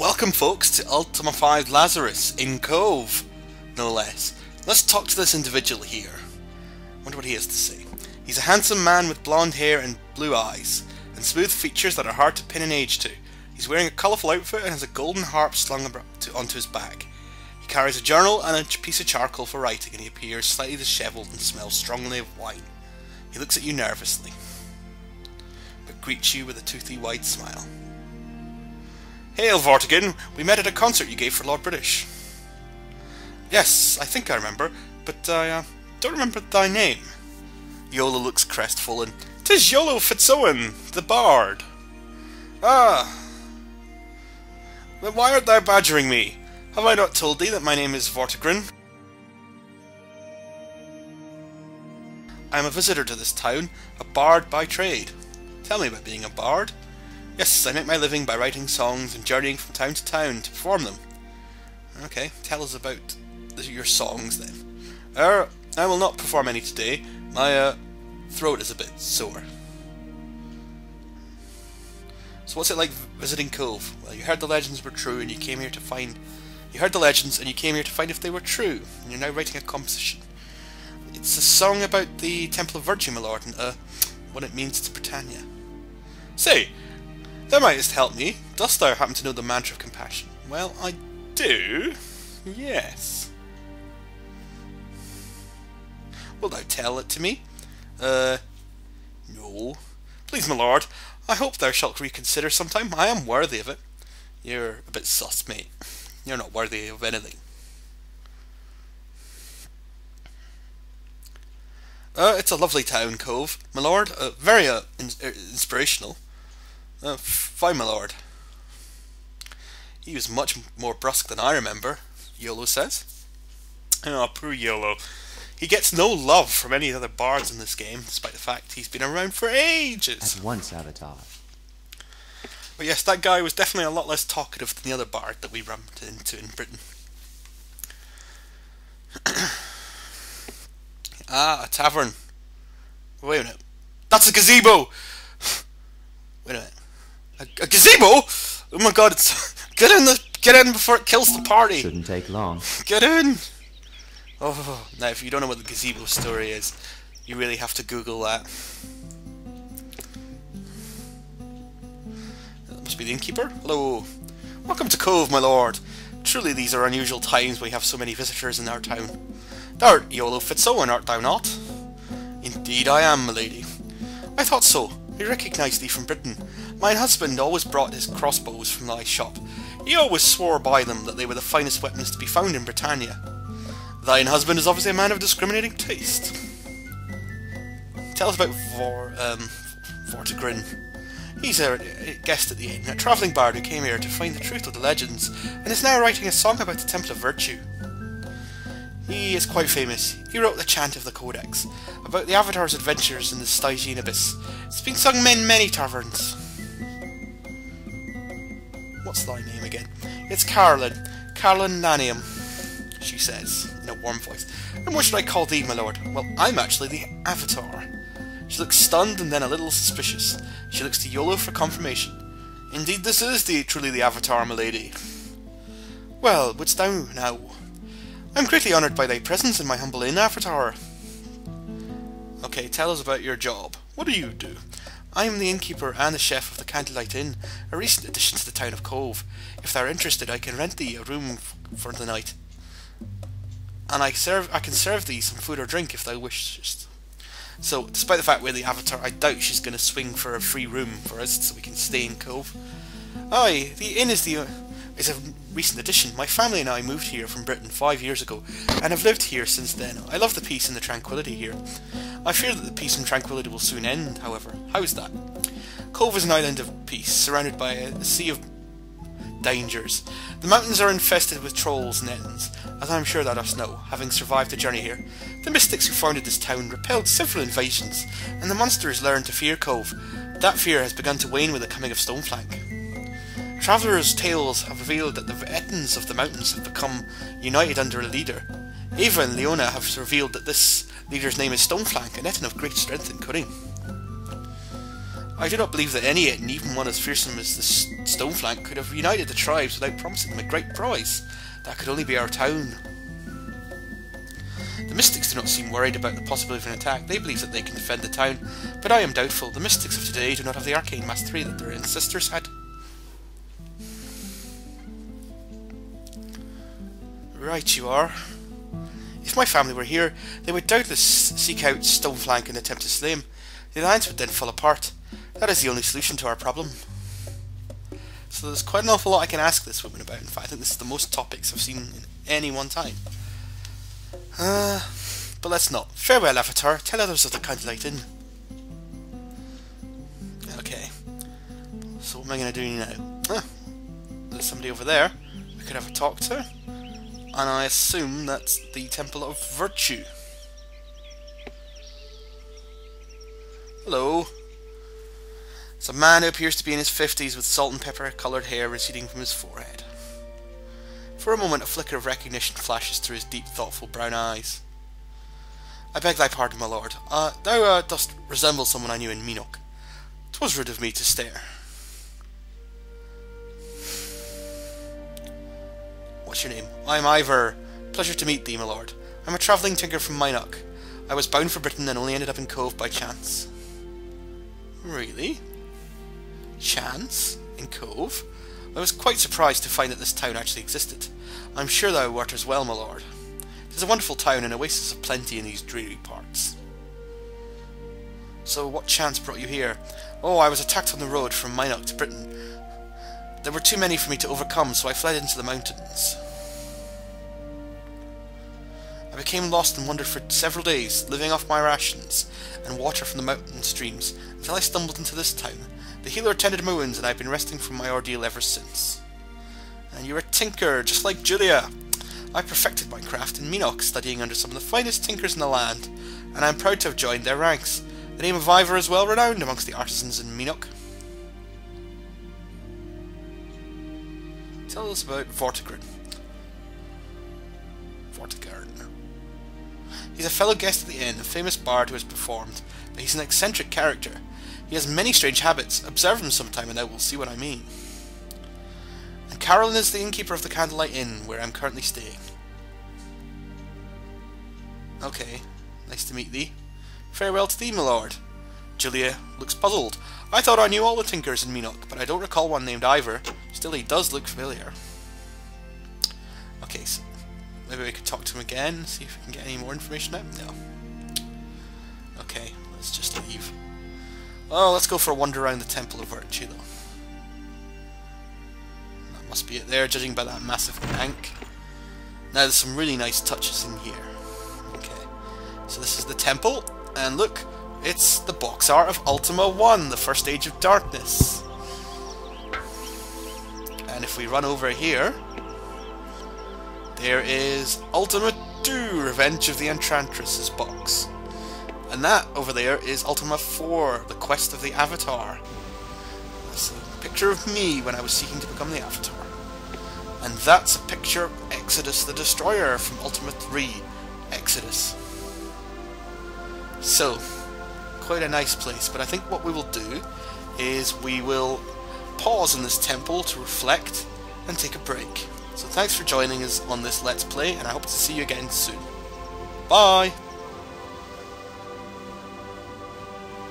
Welcome folks to Ultima 5 Lazarus in Cove, no less. Let's talk to this individual here. Wonder what he has to say. He's a handsome man with blonde hair and blue eyes, and smooth features that are hard to pin an age to. He's wearing a colourful outfit and has a golden harp slung onto his back. He carries a journal and a piece of charcoal for writing, and he appears slightly dishevelled and smells strongly of wine. He looks at you nervously, but greets you with a toothy wide smile. Hail, Vortigern! We met at a concert you gave for Lord British. Yes, I think I remember, but I don't remember thy name. Yolo looks crestfallen. 'Tis Yolo Fitzowen, the bard. Ah. Then why art thou badgering me? Have I not told thee that my name is Vortigern? I am a visitor to this town, a bard by trade. Tell me about being a bard. Yes, I make my living by writing songs and journeying from town to town to perform them. Okay, tell us about your songs then. I will not perform any today. My throat is a bit sore. So what's it like visiting Cove? Well, you heard the legends were true and you came here to find... You heard the legends and you came here to find if they were true. And you're now writing a composition. It's a song about the Temple of Virtue, my lord, and what it means to Britannia. Say, thou mightest help me. Dost thou happen to know the mantra of compassion? Well, I do. Yes. Wilt thou tell it to me? No. Please, my lord, I hope thou shalt reconsider sometime. I am worthy of it. You're a bit sus, mate. You're not worthy of anything. It's a lovely town, Cove, my lord. Very inspirational. Fine, my lord. He was much more brusque than I remember, Yolo says. Oh, poor Yolo. He gets no love from any other bards in this game, despite the fact he's been around for ages. At once, Avatar. But yes, that guy was definitely a lot less talkative than the other bard that we ramped into in Britain. Ah, a tavern. Wait a minute. That's a gazebo! Wait a minute. A gazebo? Oh my god, it's... Get in before it kills the party! Shouldn't take long. Get in! Oh, now if you don't know what the gazebo story is, you really have to Google that. That must be the innkeeper? Hello. Welcome to Cove, my lord. Truly these are unusual times when we have so many visitors in our town. Thou art Yolo Fitzowen, art thou not? Indeed I am, my lady. I thought so. We recognise thee from Britain. Mine husband always brought his crossbows from thy shop. He always swore by them that they were the finest weapons to be found in Britannia. Thine husband is obviously a man of discriminating taste. Tell us about Vortigern. He's a guest at the inn, a travelling bard who came here to find the truth of the legends, and is now writing a song about the Temple of Virtue. He is quite famous. He wrote the chant of the Codex, about the Avatar's adventures in the Stygian Abyss. It's been sung in many taverns. What's thy name again? It's Carolyn. Carolyn Nanium, she says, in a warm voice. And what should I call thee, my lord? Well, I'm actually the Avatar. She looks stunned and then a little suspicious. She looks to Yolo for confirmation. Indeed, this is truly the Avatar, my lady. Well, wouldst thou now? I'm greatly honoured by thy presence in my humble inn, Avatar. Okay, tell us about your job. What do you do? I am the innkeeper and the chef of the Candlelight Inn, a recent addition to the town of Cove. If thou art interested, I can rent thee a room for the night. And I can serve thee some food or drink if thou wishest. So, despite the fact we're the Avatar, I doubt she's going to swing for a free room for us so we can stay in Cove. Aye, the inn is a recent addition. My family and I moved here from Britain 5 years ago, and have lived here since then. I love the peace and the tranquility here. I fear that the peace and tranquility will soon end, however. How is that? Cove is an island of peace, surrounded by a sea of dangers. The mountains are infested with trolls and ents, as I am sure thou dost know, having survived the journey here. The mystics who founded this town repelled several invasions, and the monsters learned to fear Cove. That fear has begun to wane with the coming of Stoneflank. Travellers' tales have revealed that the Ettins of the mountains have become united under a leader. Ivor and Leona have revealed that this leader's name is Stoneflank, an Ettin of great strength and cunning. I do not believe that any, and even one as fearsome as the Stoneflank, could have united the tribes without promising them a great prize. That could only be our town. The Mystics do not seem worried about the possibility of an attack. They believe that they can defend the town, but I am doubtful. The Mystics of today do not have the arcane mastery that their ancestors had. Right you are. If my family were here, they would doubtless seek out Stoneflank and attempt to slay him. The alliance would then fall apart. That is the only solution to our problem. So there's quite an awful lot I can ask this woman about. In fact, I think this is the most topics I've seen in any one time. But let's not. Farewell, Avatar. Tell others of the Candlelight Inn. Okay. So what am I going to do now? There's somebody over there. I could have a talk to. And I assume that's the Temple of Virtue. Hello. It's a man who appears to be in his 50s with salt and pepper coloured hair receding from his forehead. For a moment a flicker of recognition flashes through his deep, thoughtful brown eyes. I beg thy pardon, my lord. Thou dost resemble someone I knew in Minoc. 'Twas rude of me to stare. What's your name? I am Ivor. Pleasure to meet thee, my lord. I'm a travelling tinker from Minoc. I was bound for Britain and only ended up in Cove by chance. Really? Chance? In Cove? I was quite surprised to find that this town actually existed. I'm sure thou wert as well, my lord. It is a wonderful town, an oasis of plenty in these dreary parts. So what chance brought you here? Oh, I was attacked on the road from Minoc to Britain. There were too many for me to overcome, so I fled into the mountains. I became lost and wandered for several days, living off my rations and water from the mountain streams, until I stumbled into this town. The healer tended my wounds, and I've been resting from my ordeal ever since. And you're a tinker, just like Julia. I perfected my craft in Minoc, studying under some of the finest tinkers in the land, and I'm proud to have joined their ranks. The name of Ivor is well renowned amongst the artisans in Minoc. Tell us about Vortigern. He's a fellow guest at the inn, a famous bard who has performed, but he's an eccentric character. He has many strange habits. Observe him sometime and thou will see what I mean. And Carolyn is the innkeeper of the Candlelight Inn, where I'm currently staying. Okay, nice to meet thee. Farewell to thee, my lord. Julia looks puzzled. I thought I knew all the tinkers in Minoc, but I don't recall one named Ivor. Still, he does look familiar. Okay, so maybe we could talk to him again, see if we can get any more information out. No. Okay, let's just leave. Oh, let's go for a wander around the Temple of Virtue, though. That must be it there, judging by that massive tank. Now, there's some really nice touches in here. Okay, so this is the temple, and look, it's the box art of Ultima 1, the First Age of Darkness. And if we run over here, there is Ultima 2, Revenge of the Enchantress's box. And that over there is Ultima 4, The Quest of the Avatar. That's a picture of me when I was seeking to become the Avatar. And that's a picture of Exodus the Destroyer from Ultima 3, Exodus. So, quite a nice place, but I think what we will do is we will pause in this temple to reflect and take a break. So thanks for joining us on this Let's Play, and I hope to see you again soon. Bye!